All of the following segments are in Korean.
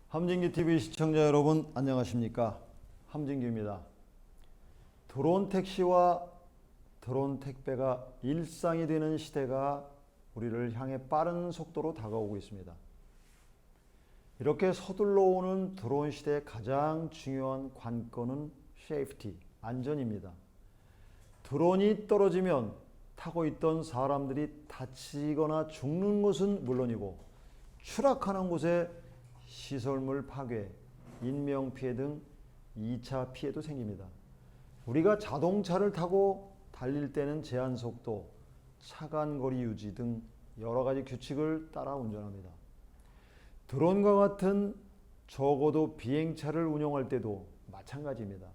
함진기 TV 시청자 여러분 안녕하십니까? 함진기입니다. 드론 택시와 드론 택배가 일상이 되는 시대가 우리를 향해 빠른 속도로 다가오고 있습니다. 이렇게 서둘러 오는 드론 시대의 가장 중요한 관건은 세이프티, 안전입니다. 드론이 떨어지면 타고 있던 사람들이 다치거나 죽는 것은 물론이고 추락하는 곳에 시설물 파괴, 인명피해 등 2차 피해도 생깁니다. 우리가 자동차를 타고 달릴 때는 제한속도, 차간거리 유지 등 여러 가지 규칙을 따라 운전합니다. 드론과 같은 적어도 비행차를 운영할 때도 마찬가지입니다.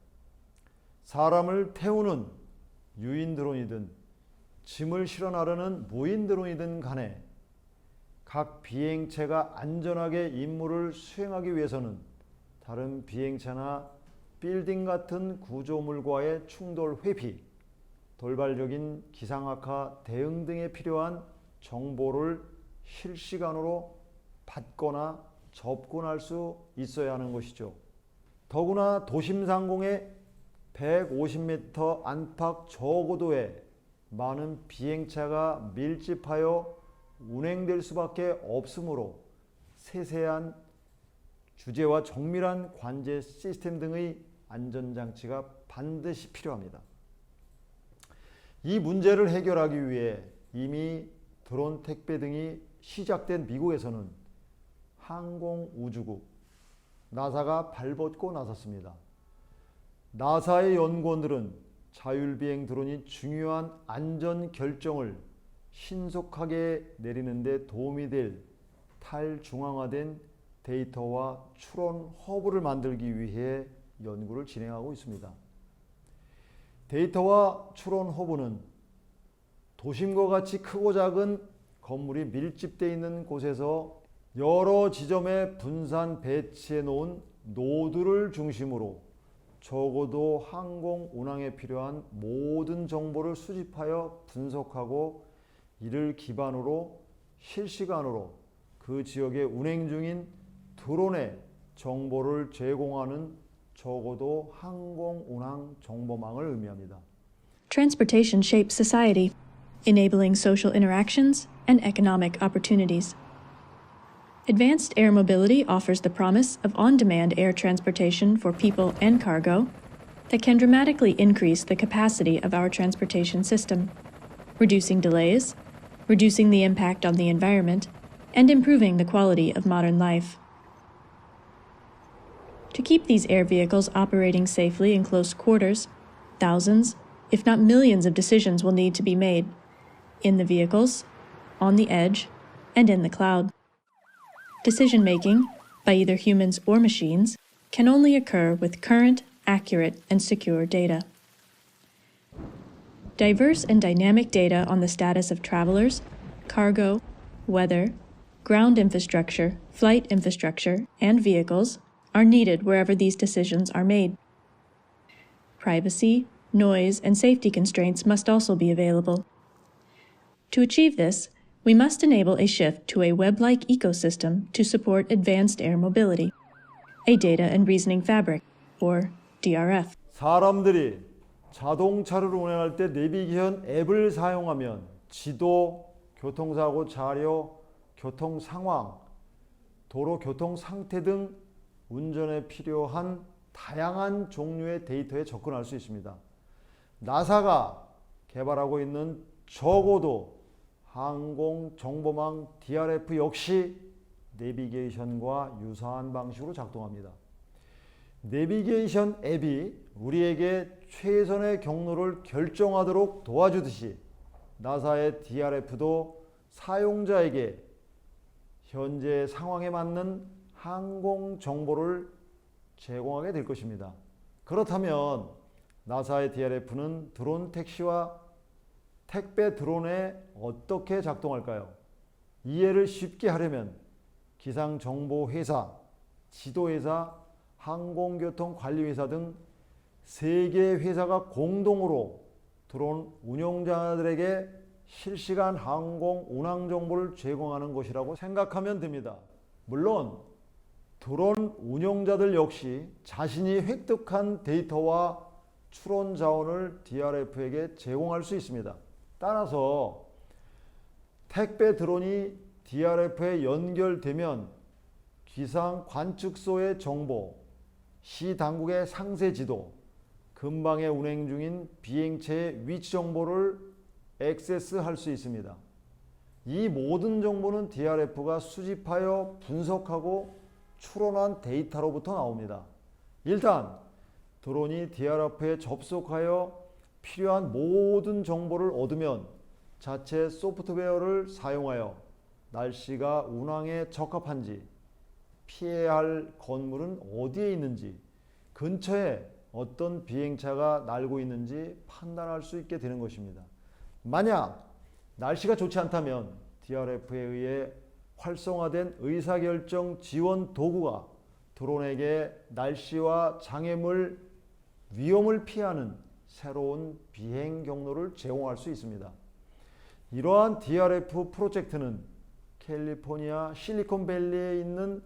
사람을 태우는 유인 드론이든 짐을 실어 나르는 무인 드론이든 간에 각 비행체가 안전하게 임무를 수행하기 위해서는 다른 비행차나 빌딩 같은 구조물과의 충돌 회피, 돌발적인 기상악화 대응 등에 필요한 정보를 실시간으로 받거나 접근할 수 있어야 하는 것이죠. 더구나 도심 상공의 150m 안팎 저고도에 많은 비행차가 밀집하여 운행될 수밖에 없으므로 세세한 주제와 정밀한 관제 시스템 등의 안전장치가 반드시 필요합니다. 이 문제를 해결하기 위해 이미 드론 택배 등이 시작된 미국에서는 항공우주국 나사가 발벗고 나섰습니다. 나사의 연구원들은 자율비행 드론이 중요한 안전 결정을 신속하게 내리는 데 도움이 될 탈중앙화된 데이터와 추론 허브를 만들기 위해 연구를 진행하고 있습니다. 데이터와 추론 허브는 도심과 같이 크고 작은 건물이 밀집되어 있는 곳에서 여러 지점에 분산 배치해 놓은 노드를 중심으로 적어도 항공 운항에 필요한 모든 정보를 수집하여 분석하고 이를 기반으로 실시간으로 그 지역에 운행 중인 드론의 정보를 제공하는 적어도 항공 운항 정보망을 의미합니다. Transportation shapes society, enabling social interactions and economic opportunities. Advanced air mobility offers the promise of on-demand air transportation for people and cargo that can dramatically increase the capacity of our transportation system, reducing delays, reducing the impact on the environment, and improving the quality of modern life. To keep these air vehicles operating safely in close quarters, thousands, if not millions of decisions will need to be made, in the vehicles, on the edge, and in the cloud. Decision-making, by either humans or machines, can only occur with current, accurate, and secure data. Diverse and dynamic data on the status of travelers, cargo, weather, ground infrastructure, flight infrastructure, and vehicles are needed wherever these decisions are made. Privacy, noise, and safety constraints must also be available. To achieve this, we must enable a shift to a web-like ecosystem to support advanced air mobility, a data and reasoning fabric, or DRF. 사람들이 자동차를 운행할 때 내비게이션 앱을 사용하면 지도, 교통사고 자료, 교통 상황, 도로 교통 상태 등 운전에 필요한 다양한 종류의 데이터에 접근할 수 있습니다. 나사가 개발하고 있는 적어도 항공 정보망 DRF 역시 내비게이션과 유사한 방식으로 작동합니다. 내비게이션 앱이 우리에게 최선의 경로를 결정하도록 도와주듯이 나사의 DRF도 사용자에게 현재 상황에 맞는 항공 정보를 제공하게 될 것입니다. 그렇다면 나사의 DRF는 드론 택시와 택배 드론에 어떻게 작동할까요? 이해를 쉽게 하려면 기상정보회사, 지도회사, 항공교통관리회사 등 3개 회사가 공동으로 드론 운용자들에게 실시간 항공 운항 정보를 제공하는 것이라고 생각하면 됩니다. 물론 드론 운영자들 역시 자신이 획득한 데이터와 추론 자원을 DRF에게 제공할 수 있습니다. 따라서 택배 드론이 DRF에 연결되면 기상 관측소의 정보, 시 당국의 상세 지도, 근방에 운행 중인 비행체의 위치 정보를 액세스할 수 있습니다. 이 모든 정보는 DRF가 수집하여 분석하고 추론한 데이터로부터 나옵니다. 일단 드론이 DRF에 접속하여 필요한 모든 정보를 얻으면 자체 소프트웨어를 사용하여 날씨가 운항에 적합한지, 피해야 할 건물은 어디에 있는지, 근처에 어떤 비행차가 날고 있는지 판단할 수 있게 되는 것입니다. 만약 날씨가 좋지 않다면 DRF에 의해 활성화된 의사결정 지원 도구가 드론에게 날씨와 장애물 위험을 피하는 새로운 비행 경로를 제공할 수 있습니다. 이러한 DRF 프로젝트는 캘리포니아 실리콘밸리에 있는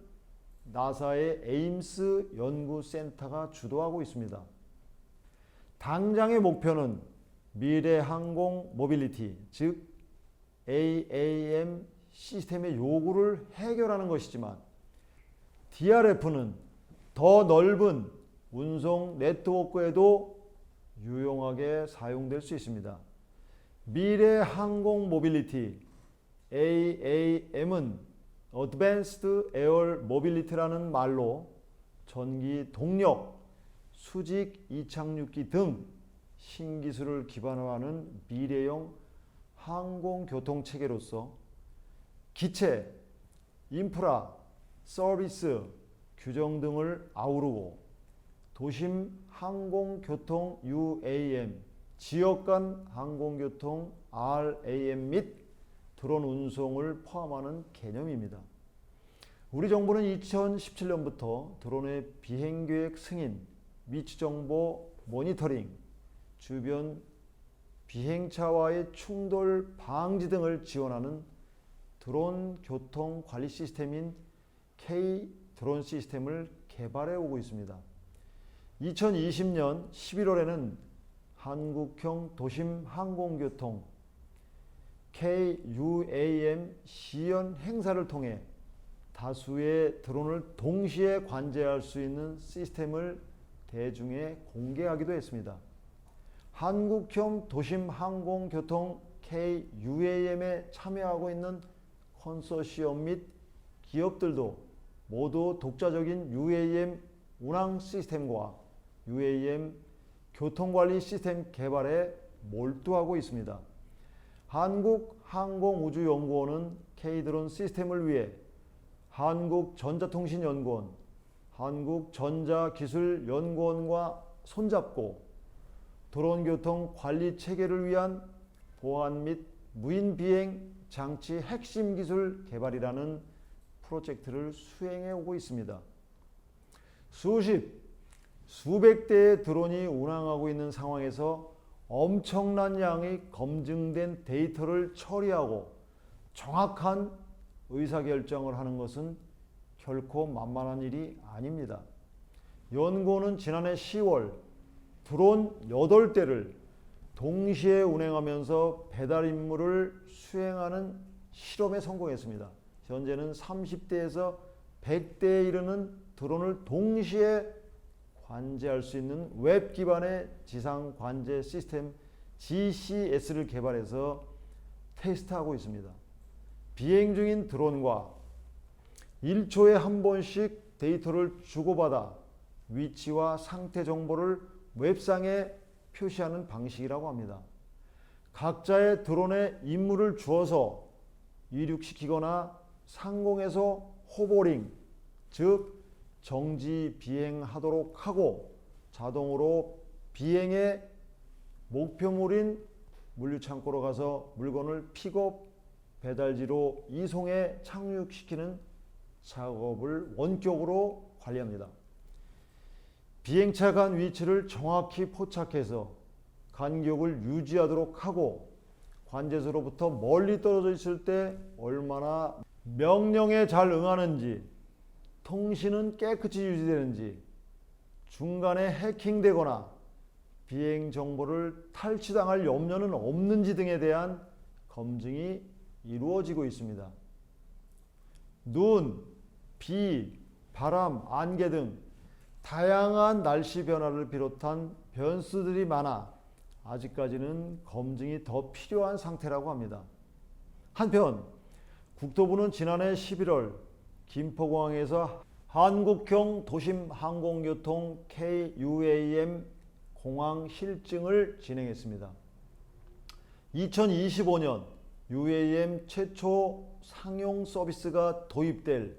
나사의 에임스 연구센터가 주도하고 있습니다. 당장의 목표는 미래 항공 모빌리티, 즉 AAM 시스템의 요구를 해결하는 것이지만 DRF는 더 넓은 운송 네트워크에도 유용하게 사용될 수 있습니다. 미래 항공 모빌리티 AAM은 Advanced Air Mobility라는 말로 전기 동력, 수직 이착륙기 등 신기술을 기반으로 하는 미래형 항공교통 체계로서 기체, 인프라, 서비스, 규정 등을 아우르고 도심 항공교통 UAM, 지역 간 항공교통 RAM 및 드론 운송을 포함하는 개념입니다. 우리 정부는 2017년부터 드론의 비행계획 승인, 위치정보 모니터링, 주변 비행차와의 충돌 방지 등을 지원하는 드론 교통 관리 시스템인 K 드론 시스템을 개발해 오고 있습니다. 2020년 11월에는 한국형 도심 항공교통 KUAM 시연 행사를 통해 다수의 드론을 동시에 관제할 수 있는 시스템을 대중에 공개하기도 했습니다. 한국형 도심 항공교통 KUAM에 참여하고 있는 컨소시엄 및 기업들도 모두 독자적인 UAM 운항 시스템과 UAM 교통관리 시스템 개발에 몰두하고 있습니다. 한국항공우주연구원은 K드론 시스템을 위해 한국전자통신연구원, 한국전자기술연구원과 손잡고 드론교통 관리 체계를 위한 보안 및 무인비행 장치 핵심 기술 개발이라는 프로젝트를 수행해 오고 있습니다. 수백 대의 드론이 운항하고 있는 상황에서 엄청난 양의 검증된 데이터를 처리하고 정확한 의사결정을 하는 것은 결코 만만한 일이 아닙니다. 연구원은 지난해 10월 드론 8대를 동시에 운행하면서 배달 임무를 수행하는 실험에 성공했습니다. 현재는 30대에서 100대에 이르는 드론을 동시에 관제할 수 있는 웹 기반의 지상 관제 시스템 GCS를 개발해서 테스트하고 있습니다. 비행 중인 드론과 1초에 한 번씩 데이터를 주고받아 위치와 상태 정보를 웹상에 표시하는 방식이라고 합니다. 각자의 드론에 임무를 주어서 이륙시키거나 상공에서 호버링, 즉 정지 비행하도록 하고 자동으로 비행의 목표물인 물류창고로 가서 물건을 픽업, 배달지로 이송해 착륙시키는 작업을 원격으로 관리합니다. 비행차 간 위치를 정확히 포착해서 간격을 유지하도록 하고 관제소로부터 멀리 떨어져 있을 때 얼마나 명령에 잘 응하는지 통신은 깨끗이 유지되는지, 중간에 해킹되거나 비행 정보를 탈취당할 염려는 없는지 등에 대한 검증이 이루어지고 있습니다. 눈, 비, 바람, 안개 등 다양한 날씨 변화를 비롯한 변수들이 많아 아직까지는 검증이 더 필요한 상태라고 합니다. 한편 국토부는 지난해 11월 김포공항에서 한국형 도심 항공교통 KUAM 공항 실증을 진행했습니다. 2025년 UAM 최초 상용 서비스가 도입될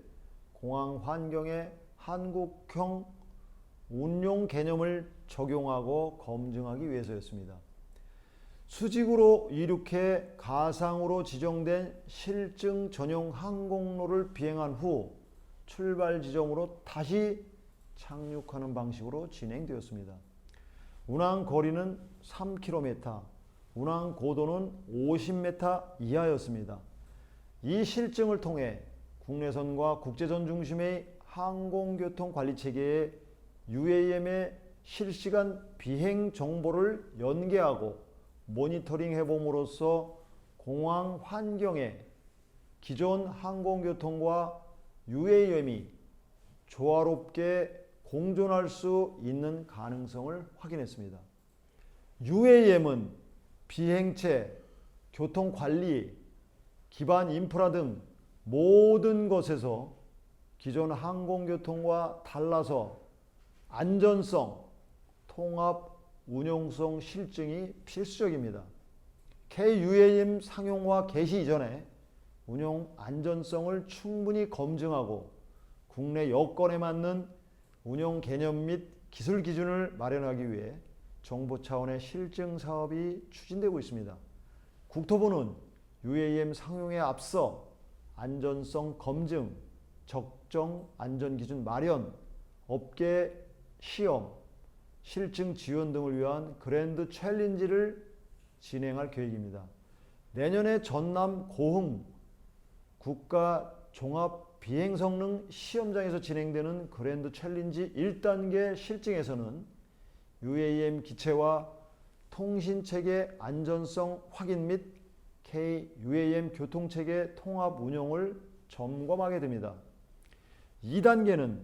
공항 환경에 한국형 운용 개념을 적용하고 검증하기 위해서였습니다. 수직으로 이륙해 가상으로 지정된 실증 전용 항공로를 비행한 후 출발 지점으로 다시 착륙하는 방식으로 진행되었습니다. 운항 거리는 3km, 운항 고도는 50m 이하였습니다. 이 실증을 통해 국내선과 국제선 중심의 항공교통 관리 체계에 UAM의 실시간 비행 정보를 연계하고 모니터링 해봄으로써 공항 환경에 기존 항공교통과 UAM이 조화롭게 공존할 수 있는 가능성을 확인했습니다. UAM은 비행체, 교통관리, 기반 인프라 등 모든 것에서 기존 항공교통과 달라서 안전성, 통합, 운용성 실증이 필수적입니다. KUAM 상용화 개시 이전에 운용 안전성을 충분히 검증하고 국내 여건에 맞는 운용 개념 및 기술 기준을 마련하기 위해 정부 차원의 실증 사업이 추진되고 있습니다. 국토부는 UAM 상용에 앞서 안전성 검증, 적정 안전기준 마련, 업계 시험, 실증 지원 등을 위한 그랜드 챌린지를 진행할 계획입니다. 내년에 전남 고흥 국가 종합 비행 성능 시험장에서 진행되는 그랜드 챌린지 1단계 실증에서는 UAM 기체와 통신체계 안전성 확인 및 KUAM 교통체계 통합 운용을 점검하게 됩니다. 2단계는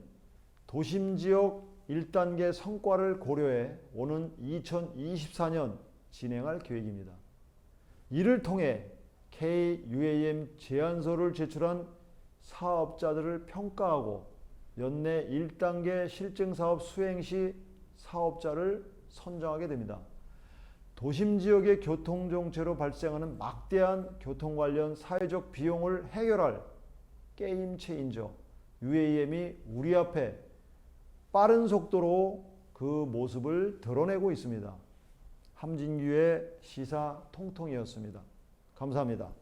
도심지역 1단계 성과를 고려해 오는 2024년 진행할 계획입니다. 이를 통해 KUAM 제안서를 제출한 사업자들을 평가하고 연내 1단계 실증사업 수행 시 사업자를 선정하게 됩니다. 도심지역의 교통정체로 발생하는 막대한 교통 관련 사회적 비용을 해결할 게임 체인저 UAM이 우리 앞에 빠른 속도로 그 모습을 드러내고 있습니다. 함진규의 시사 통통이었습니다. 감사합니다.